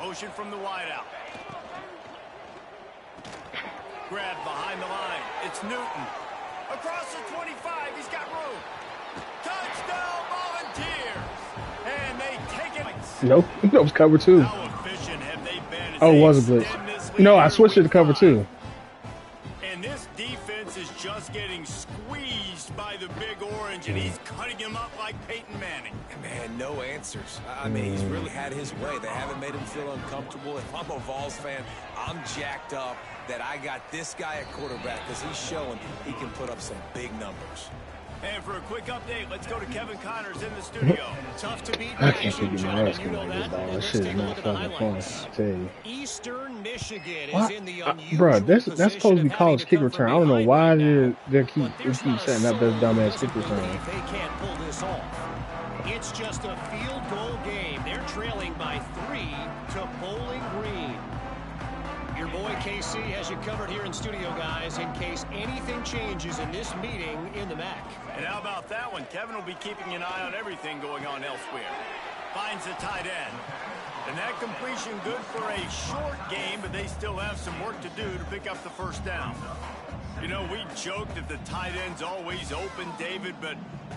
[SPEAKER 1] Motion from the wideout. Grab behind the line. It's Newton. Across the 25, he's got room. Touchdown, Volunteers! And they take it.
[SPEAKER 4] Nope, that was cover 2.
[SPEAKER 1] How efficient have they been as
[SPEAKER 4] Oh, it
[SPEAKER 1] they
[SPEAKER 4] was a blitz.
[SPEAKER 1] extend this lead
[SPEAKER 4] No, I
[SPEAKER 1] to
[SPEAKER 4] switched it to cover 2.
[SPEAKER 1] And this defense is just getting squeezed by the Big Orange, and he's cutting him up like Peyton Manning.
[SPEAKER 2] Man, no answers. I mean, he's really had his way. They haven't made him feel uncomfortable. If I'm a Vols fan, I'm jacked up that I got this guy at quarterback because he's showing he can put up some big numbers.
[SPEAKER 1] And for a quick update, let's go to Kevin Connors in the studio.
[SPEAKER 6] Tough to beat
[SPEAKER 4] I can't
[SPEAKER 6] action,
[SPEAKER 4] figure
[SPEAKER 6] John,
[SPEAKER 4] my
[SPEAKER 6] and
[SPEAKER 4] ass
[SPEAKER 6] you know
[SPEAKER 4] going
[SPEAKER 6] that.
[SPEAKER 4] ball.
[SPEAKER 6] And
[SPEAKER 4] That
[SPEAKER 6] let's
[SPEAKER 4] shit is
[SPEAKER 6] take a
[SPEAKER 4] not
[SPEAKER 6] look at the
[SPEAKER 4] fucking fun.
[SPEAKER 6] highlights.
[SPEAKER 4] I tell you.
[SPEAKER 6] Eastern Michigan
[SPEAKER 4] Why-
[SPEAKER 6] is in the unusual
[SPEAKER 4] Bro, that's
[SPEAKER 6] position
[SPEAKER 4] supposed to be
[SPEAKER 6] of
[SPEAKER 4] college
[SPEAKER 6] having
[SPEAKER 4] kick
[SPEAKER 6] to come
[SPEAKER 4] return. I
[SPEAKER 6] from
[SPEAKER 4] don't know
[SPEAKER 6] behind
[SPEAKER 4] why
[SPEAKER 6] right now.
[SPEAKER 4] they
[SPEAKER 6] But
[SPEAKER 4] keep
[SPEAKER 6] there's not a
[SPEAKER 4] setting up this
[SPEAKER 6] soul
[SPEAKER 4] dumbass
[SPEAKER 6] that
[SPEAKER 4] kick
[SPEAKER 6] doesn't
[SPEAKER 4] return.
[SPEAKER 6] believe they can't pull this off. It's just a field goal game. They're trailing by 3 to Bowling Green. Your boy KC has you covered here in studio, guys, in case anything changes in this meeting in the MAC.
[SPEAKER 1] And how about that one? Kevin will be keeping an eye on everything going on elsewhere. Finds the tight end. And that completion good for a short game, but they still have some work to do to pick up the first down. You know, we joked that the tight end's always open, David, but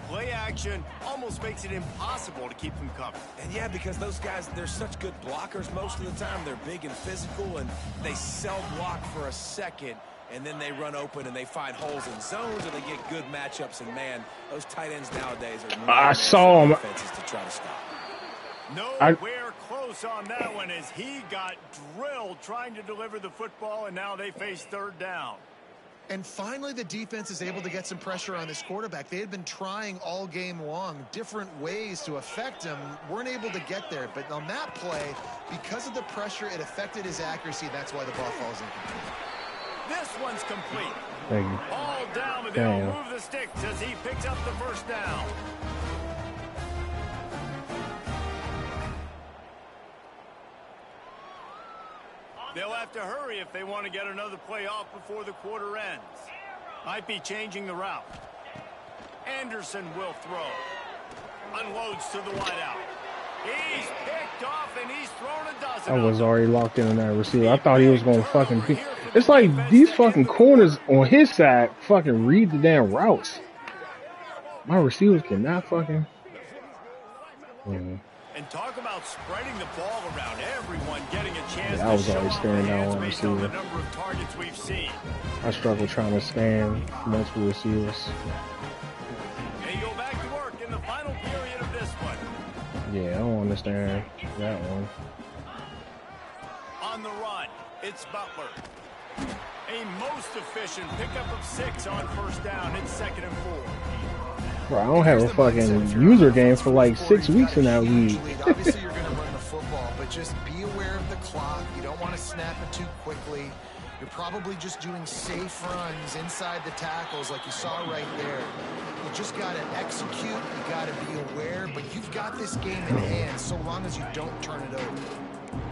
[SPEAKER 1] play action almost makes it impossible to keep them covered.
[SPEAKER 2] And yeah, because those guys, they're such good blockers most of the time. They're big and physical, and they sell block for a second, and then they run open and they find holes in zones, and they get good matchups. And man, those tight ends nowadays are
[SPEAKER 4] I saw him.
[SPEAKER 2] defenses to try to stop.
[SPEAKER 1] Nowhere close on that one as he got drilled trying to deliver the football, and now they face third down.
[SPEAKER 3] And finally, the defense is able to get some pressure on this quarterback. They had been trying all game long, different ways to affect him, weren't able to get there. But on that play, because of the pressure, it affected his accuracy. That's why the ball falls incomplete.
[SPEAKER 1] This one's complete.
[SPEAKER 4] Thank you.
[SPEAKER 1] All down, but they'll
[SPEAKER 4] Damn.
[SPEAKER 1] move the sticks as he picks up the first down. They'll have to hurry if they want to get another play off before the quarter ends. Might be changing the route. Anderson will throw. Unloads to the wideout. He's picked off and he's thrown a dozen.
[SPEAKER 4] I was already locked in on that receiver. I thought he was going to fucking... It's like these fucking corners on his side fucking read the damn routes. My receivers cannot fucking...
[SPEAKER 1] And talk about spreading the ball around, everyone getting a chance
[SPEAKER 4] Yeah, I was
[SPEAKER 1] to show
[SPEAKER 4] always
[SPEAKER 1] off
[SPEAKER 4] staring
[SPEAKER 1] their
[SPEAKER 4] down
[SPEAKER 1] hands
[SPEAKER 4] on
[SPEAKER 1] based on the
[SPEAKER 4] receiver.
[SPEAKER 1] number of targets we've seen.
[SPEAKER 4] I struggle trying to scan multiple receivers.
[SPEAKER 1] They go back to work in the final period of this one.
[SPEAKER 4] Yeah, I don't understand that one.
[SPEAKER 1] On the run, it's Butler. A most efficient pickup of 6 on first down. It's 2nd and 4.
[SPEAKER 4] Bro, I don't have a fucking user game for like 6 weeks in that league.
[SPEAKER 3] Obviously, you're going to run the football, but just be aware of the clock. You don't want to snap it too quickly. You're probably just doing safe runs inside the tackles like you saw right there. You just got to execute. You got to be aware, but you've got this game in hand so long as you don't turn it over.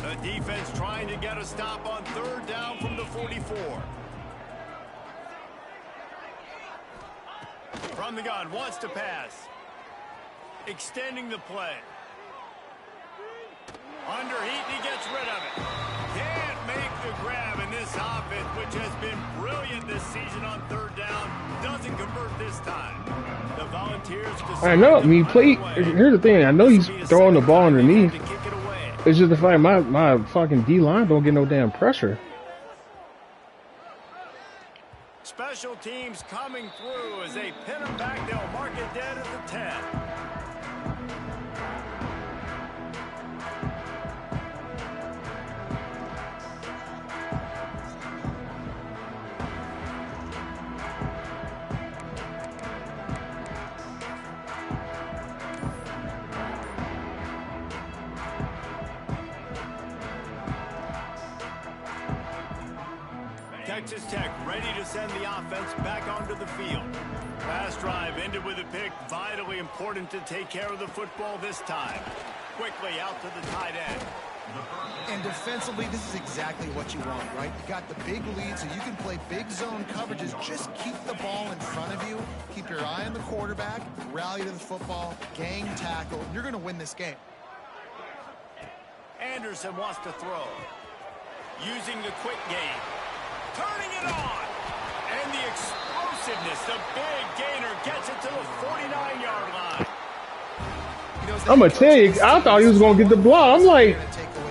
[SPEAKER 1] The defense trying to get a stop on third down from the 44. From the gun, wants to pass. Extending the play. Under heat, and he gets rid of it. Can't make the grab in this offense, which has been brilliant this season on third down. Doesn't convert this time. The Volunteers
[SPEAKER 4] I know. I mean, here's the thing. I know he's throwing the ball underneath.
[SPEAKER 1] to kick it away.
[SPEAKER 4] It's just the fact my fucking D-line don't get no damn pressure.
[SPEAKER 1] Special teams coming through as they pin him back. They'll mark it dead at the 10. Texas Tech ready to send the offense back onto the field. Last drive Ended with a pick. Vitally important to take care of the football this time. Quickly out to the tight end.
[SPEAKER 3] And defensively, this is exactly what you want, right? You got the big lead, so you can play big zone coverages. Just keep the ball in front of you. Keep your eye on the quarterback. Rally to the football. Gang tackle. You're going to win this game.
[SPEAKER 1] Anderson wants to throw. Using the quick game. Turning it on. And the explosiveness. The big gainer gets it to the 49-yard line.
[SPEAKER 4] I'm going to tell you, I thought he was going to get the block. I'm like,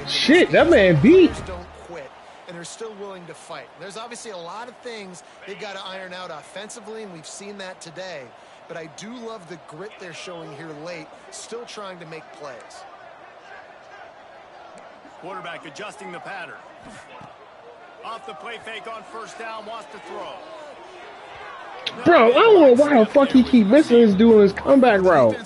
[SPEAKER 4] shit, that man beat.
[SPEAKER 3] Don't quit, and they're still willing to fight. There's obviously a lot of things they've got to iron out offensively, and we've seen that today. But I do love the grit they're showing here late, still trying to make plays.
[SPEAKER 1] Quarterback adjusting the pattern. Off the play fake on first down, wants to throw.
[SPEAKER 4] Bro, I don't know why the fuck he keep missing his doing his comeback route.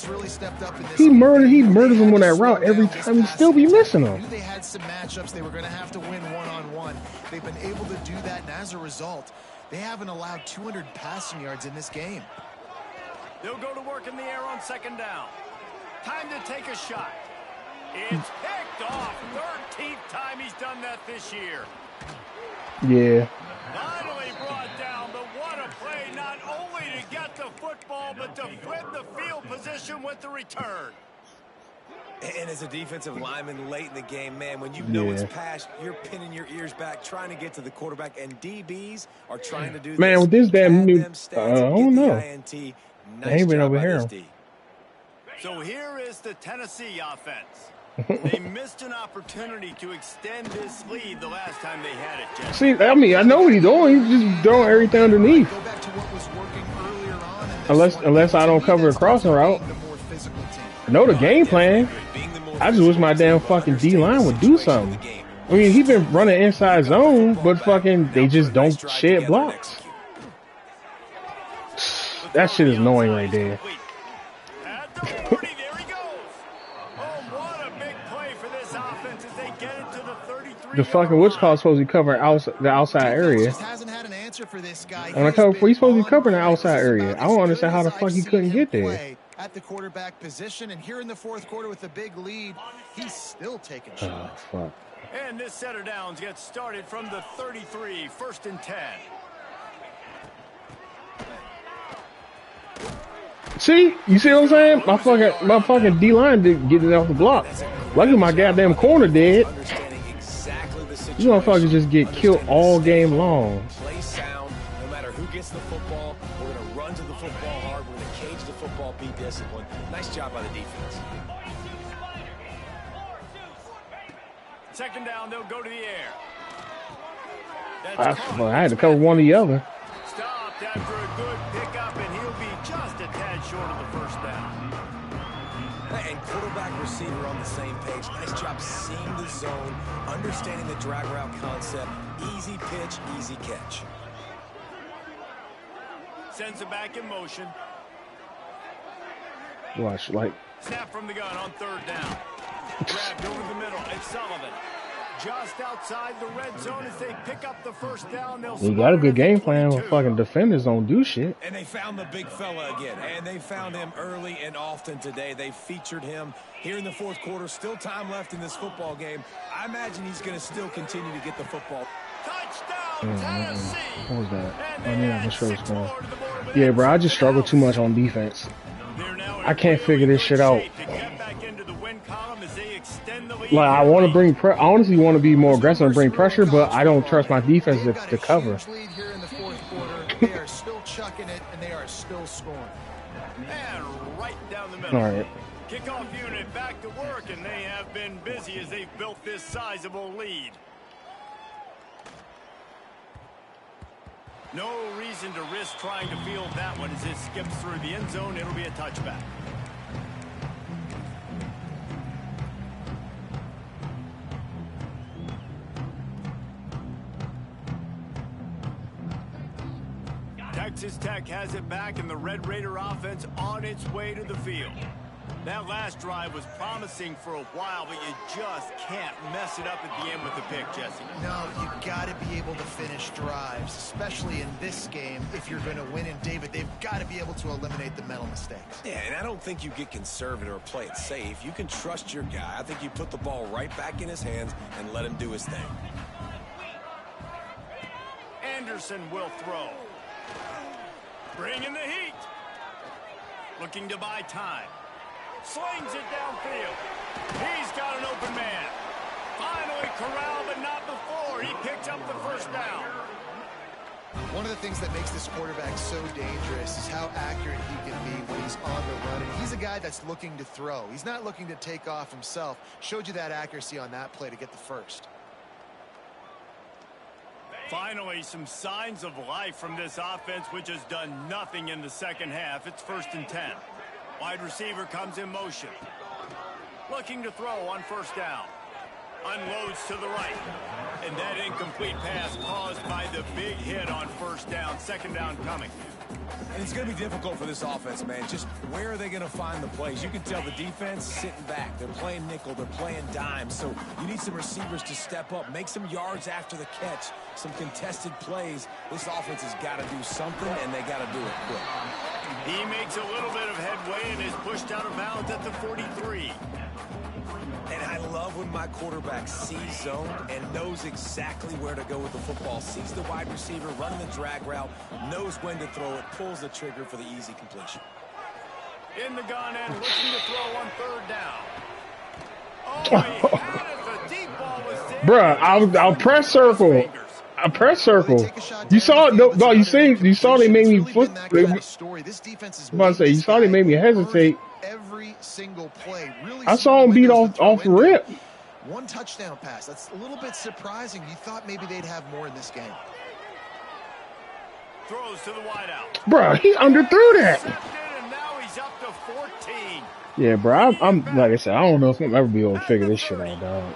[SPEAKER 4] He murders him on that route every time. He still be missing him.
[SPEAKER 3] They had some matchups they were going to have to win one-on-one. They've been able to do that, and as a result, they haven't allowed 200 passing yards in this game.
[SPEAKER 1] They'll go to work in the air on second down. Time to take a shot. It's picked off. 13th time he's done that this year.
[SPEAKER 4] Yeah.
[SPEAKER 1] Finally brought down, but what a play, not only to get the football, but to flip the field position with the return.
[SPEAKER 2] And as a defensive lineman late in the game, man, when you know it's passed, you're pinning your ears back, trying to get to the quarterback, and DBs are trying to do
[SPEAKER 4] man,
[SPEAKER 2] this.
[SPEAKER 4] with this damn new, I don't know.
[SPEAKER 2] Nice
[SPEAKER 4] I ain't been over here.
[SPEAKER 1] So here is the Tennessee offense. They missed an opportunity to extend this lead the last time they had it, Jeff.
[SPEAKER 4] See, I mean, I know what he's doing. He's just throwing everything underneath.
[SPEAKER 3] Go back to what was working earlier on in this
[SPEAKER 4] Unless I don't cover a crossing route. I know the game plan. I just wish my damn fucking D-line would do something. I mean, he's been running inside zone, but fucking they just don't shed blocks. That shit is annoying right there.
[SPEAKER 1] At the 40, there he goes. Oh, what a big play for this offense as they get it to the 33.
[SPEAKER 4] The fucking what's called supposed to cover the outside area.
[SPEAKER 3] Just hasn't had an answer for this guy.
[SPEAKER 4] When I cover, he's supposed to be covering the outside area. I don't understand how the fuck he couldn't get there.
[SPEAKER 3] At the quarterback position, and here in the fourth quarter with a big lead, he's still taking
[SPEAKER 4] Oh,
[SPEAKER 3] shots.
[SPEAKER 4] fuck.
[SPEAKER 1] And this set of downs gets started from the 33, 1st and 10.
[SPEAKER 4] See, you see what I'm saying? My fucking D-line didn't get it off the block. Lucky my goddamn corner did. You motherfuckers just get killed all game long.
[SPEAKER 2] Play sound, no matter who gets the football. We're going to run to the football hard. We're going to cage the football, be disciplined. Nice job by the defense.
[SPEAKER 1] Second down, they'll go to the air.
[SPEAKER 4] I had to cover one or the other.
[SPEAKER 1] Stopped after a good pickup, and he'll be just a tad short of the first down.
[SPEAKER 2] And quarterback receiver on the same page. Nice job seeing the zone, understanding the drag route concept. Easy pitch, easy catch.
[SPEAKER 1] Sends it back in motion.
[SPEAKER 4] Watch, like,
[SPEAKER 1] Snap from the gun on third down. Grabbed over the middle. It's Sullivan. Just outside the red zone as they pick up the first down.
[SPEAKER 4] we got a good game plan, but fucking defenders don't do shit.
[SPEAKER 2] And they found the big fella again. And they found him early and often today. They featured him here in the fourth quarter. Still time left in this football game. I imagine he's going to still continue to get the football.
[SPEAKER 1] Touchdown, Tennessee.
[SPEAKER 4] What was that? Oh, yeah, I'm sure it's going. Yeah, bro, I just struggle too much on defense. I can't figure this shit out. Like, I want to bring, I honestly want to be more aggressive and bring pressure, but I don't trust my defense to cover.
[SPEAKER 3] Lead here in the fourth quarter. They are still chucking it, and they are still scoring.
[SPEAKER 1] And right down the middle.
[SPEAKER 4] All right.
[SPEAKER 1] Kickoff unit back to work, and they have been busy as they've built this sizable lead. No reason to risk trying to field that one as it skips through the end zone. It'll be a touchback. Texas Tech has it back, and the Red Raider offense on its way to the field. That last drive was promising for a while, but you just can't mess it up at the end with the pick, Jesse.
[SPEAKER 3] No, you got to be able to finish drives, especially in this game. If you're going to win, and David, they've got to be able to eliminate the mental mistakes.
[SPEAKER 2] Yeah, and I don't think you get conservative or play it safe. You can trust your guy. I think you put the ball right back in his hands and let him do his thing.
[SPEAKER 1] Anderson will throw. Bringing the heat. Looking to buy time. Slings it downfield. He's got an open man. Finally corralled, but not before. He picks up the first down.
[SPEAKER 3] One of the things that makes this quarterback so dangerous is how accurate he can be when he's on the run. And he's a guy that's looking to throw. He's not looking to take off himself. Showed you that accuracy on that play to get the first.
[SPEAKER 1] Finally, some signs of life from this offense, which has done nothing in the second half. It's 1st and 10. Wide receiver comes in motion. Looking to throw on first down. Unloads to the right. And that incomplete pass caused by the big hit on first down. Second down coming.
[SPEAKER 2] And it's going to be difficult for this offense, man. Just where are they going to find the plays? You can tell the defense sitting back. They're playing nickel. They're playing dime. So you need some receivers to step up, make some yards after the catch, some contested plays. This offense has got to do something, and they got to do it quick.
[SPEAKER 1] He makes a little bit of headway and is pushed out of bounds at the 43.
[SPEAKER 2] And I love when my quarterback sees zone and knows exactly where to go with the football. Sees the wide receiver, running the drag route, knows when to throw it, pulls the trigger for the easy completion.
[SPEAKER 1] In the gun and looking to throw on third down. Oh, he had it. The deep ball was there.
[SPEAKER 4] Bruh, I'll press circle. I press circle. You saw it. No, you saw they made me foot. You saw they made me hesitate.
[SPEAKER 3] Every single play. Really,
[SPEAKER 4] I saw him beat off the rip.
[SPEAKER 3] One touchdown pass. That's a little bit surprising. You thought maybe they'd have more in this game.
[SPEAKER 1] Throws to the wideout.
[SPEAKER 4] Bruh, he underthrew that.
[SPEAKER 1] And now he's up to 14.
[SPEAKER 4] Yeah, bro. I'm like I said, I don't know if I'm ever be able to figure this shit out, dog.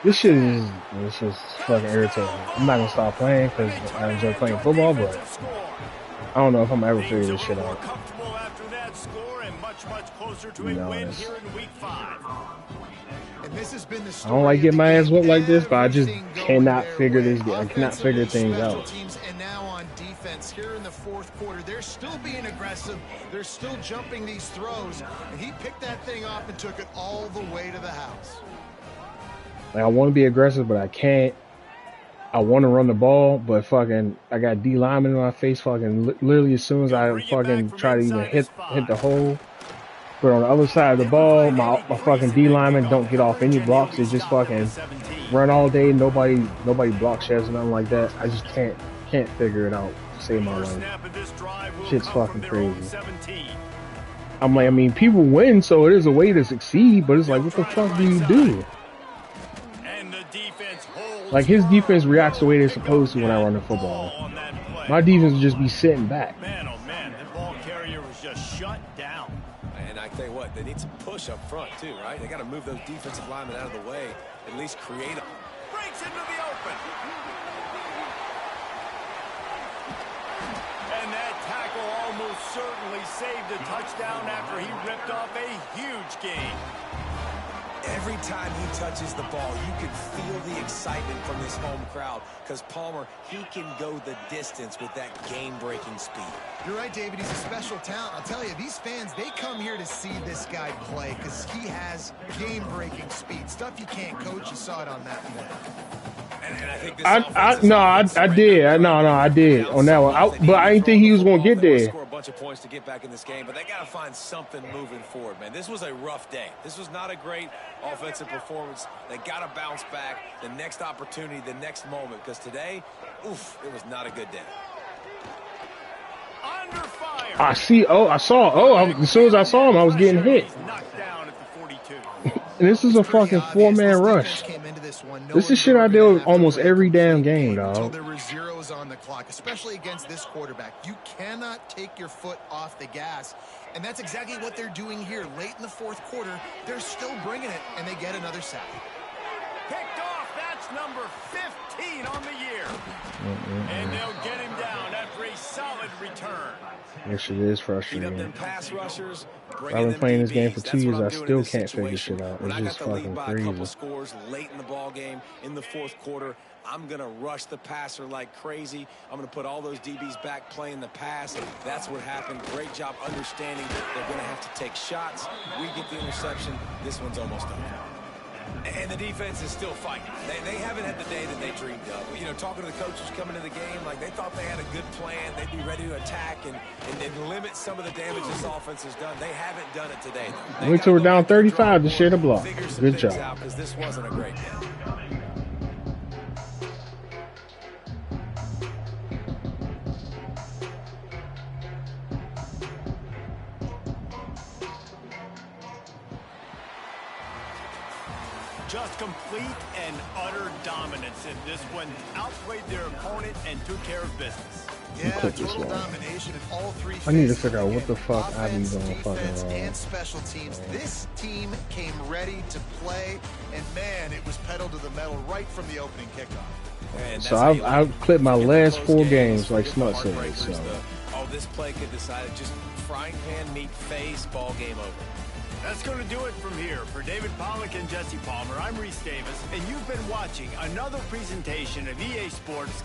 [SPEAKER 4] This shit is fucking irritating. I'm not gonna stop playing because I enjoy playing football, but I don't know if I'm ever figure this shit out. I don't like getting my ass whooped like this, but I just cannot figure this. I cannot figure things out.
[SPEAKER 3] And now on defense here in the fourth quarter, they're still being aggressive. They're still jumping these throws, and he picked that thing up and took it all the way to the house.
[SPEAKER 4] Like, I want to be aggressive, but I can't. I want to run the ball, but fucking, I got D lineman in my face. Fucking, literally, as soon as I fucking try to even hit the hole. But on the other side of the ball, my fucking D linemen don't get off any blocks. They just fucking run all day. Nobody block sheds or nothing like that. I just can't figure it out to save my life. Shit's fucking crazy. I'm like, I mean, people win, so it is a way to succeed. But it's like, what the fuck do you do? Like, his defense reacts the way they're supposed to when I run the football. My defense would just be sitting back.
[SPEAKER 1] Man, oh man, the ball carrier was just shut down.
[SPEAKER 2] And I tell you what, they need some push up front too, right? They got to move those defensive linemen out of the way, at least create them.
[SPEAKER 1] Breaks into the open. And that tackle almost certainly saved a touchdown after he ripped off a huge gain.
[SPEAKER 2] Every time he touches the ball, you can feel the excitement from this home crowd because Palmer, he can go the distance with that game-breaking speed.
[SPEAKER 3] You're right, David. He's a special talent. I'll tell you, these fans, they come here to see this guy play because he has game-breaking speed. Stuff you can't coach. You saw it on that play.
[SPEAKER 2] And I think this
[SPEAKER 4] I did on that one. But I didn't think he was going to get there.
[SPEAKER 2] Score a bunch of points to get back in this game, but they got to find something moving forward, man. This was a rough day. This was not a great offensive performance. They got to bounce back. The next opportunity, the next moment, because today, oof, it was not a good day.
[SPEAKER 1] Under fire.
[SPEAKER 4] I saw. As soon as I saw him, I was getting hit.
[SPEAKER 1] Knocked down at the 42.
[SPEAKER 4] And this is a fucking 4-man rush. This is shit I deal with almost every damn game, dog.
[SPEAKER 3] There were zeros on the clock, especially against this quarterback. You cannot take your foot off the gas, and that's exactly what they're doing here. Late in the fourth quarter, they're still bringing it, and they get another sack.
[SPEAKER 1] Picked off. That's number 15 on the year. And they'll get him down after a solid return.
[SPEAKER 4] Yes, it is
[SPEAKER 2] Beat
[SPEAKER 4] frustrating.
[SPEAKER 2] up them pass rushers, Bringing
[SPEAKER 4] been playing this game for
[SPEAKER 2] DBs.
[SPEAKER 4] 2 years. I
[SPEAKER 2] That's what I'm
[SPEAKER 4] still
[SPEAKER 2] doing in this
[SPEAKER 4] can't figure
[SPEAKER 2] situation.
[SPEAKER 4] shit out.
[SPEAKER 2] When
[SPEAKER 4] It's
[SPEAKER 2] I
[SPEAKER 4] just
[SPEAKER 2] got the lead
[SPEAKER 4] fucking
[SPEAKER 2] by a couple
[SPEAKER 4] crazy.
[SPEAKER 2] scores late in the ball game in the fourth quarter, I'm going to rush the passer like crazy. I'm going to put all those DBs back playing the pass. That's what happened. Great job understanding they're going to have to take shots. We get the interception. This one's almost over. And the defense is still fighting. They haven't had the day that they dreamed of. You know, talking to the coaches coming into the game, like they thought they had a good plan. They'd be ready to attack and limit some of the damage this offense has done. They haven't done it today.
[SPEAKER 4] Wait till we're down 35 to share the block. Good job.
[SPEAKER 2] Because this wasn't a great game.
[SPEAKER 1] Just complete and utter dominance in this one. Outplayed their opponent and took care of business.
[SPEAKER 3] Yeah,
[SPEAKER 4] Clip this
[SPEAKER 3] total
[SPEAKER 4] one.
[SPEAKER 3] domination in all three
[SPEAKER 4] I need to
[SPEAKER 3] phases
[SPEAKER 4] figure out
[SPEAKER 3] of the
[SPEAKER 4] what the
[SPEAKER 3] game.
[SPEAKER 4] fuck I be
[SPEAKER 3] Offense,
[SPEAKER 4] doing
[SPEAKER 3] defense,
[SPEAKER 4] fucking
[SPEAKER 3] and special teams. This team came ready to play, and man, it was pedal to the metal right from the opening kickoff.
[SPEAKER 2] And
[SPEAKER 4] So I've clipped my last 4 games like Smut said. So
[SPEAKER 2] oh, this play could decide it. Just frying pan meet face, ball game over.
[SPEAKER 1] That's going to do it from here. For David Pollack and Jesse Palmer, I'm Reese Davis, and you've been watching another presentation of EA Sports.